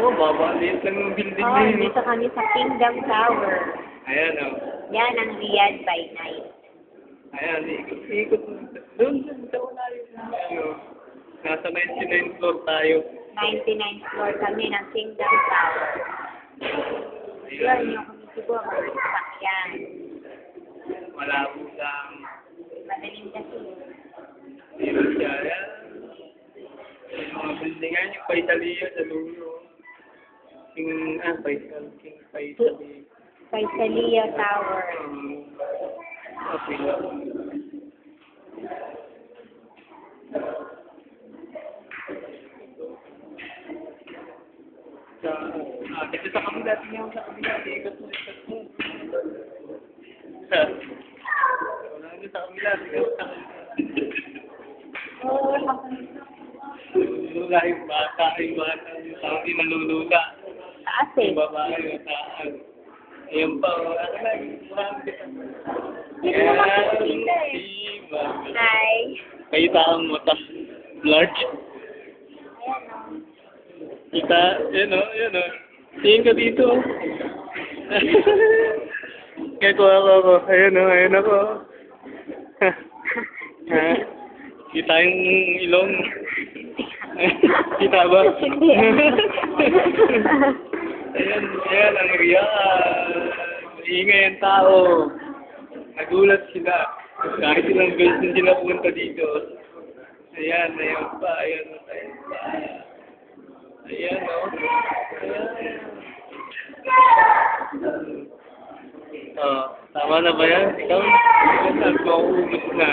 Oo, babaliit lang yung building Oh, na yun. dito kami sa Kingdom Tower. Ayan, oh. Yan ang Riyadh by night. Ayan, ikot. Doon, sa wala yun. Ayan, oh. Nasa 99th floor tayo. 99th floor kami ng Kingdom Tower. Yun yung kumisigaw mga sasakyan. Malabo lang. Madaling kasi. Dito siya, ayan. Yung mga buildingan, yung Paisalia sa dulo. King Paisalia. Paisalia Tower. Okay lang. Dito sa kabila, tingnan mo sa kabila, ikot mo. Wala nyo sa kabila, tingnan mo sa kabila. Lula yung bata, yung sabi malulula. Taas eh. Yung babae, yung taas. Ayun pa, ano lang, marami. Dito naman po sila eh. Hi. Kita ang mata. Large. Ayan o. Kita, yun o, yun o. Tingin ka dito. Kaya ko ako. Ayun o, ayun ako. Kita yung ilong. Kita ba? Ayan ang Riyadh. Ingay ang tao. Nagulat sila. Kahit ilang beses din sila punta dito. Ayan, ayan pa. Ayan pa. Ayan o. Ayan. Oh, tama na ba yan? Ikaw? Ikaw na, mauubos na.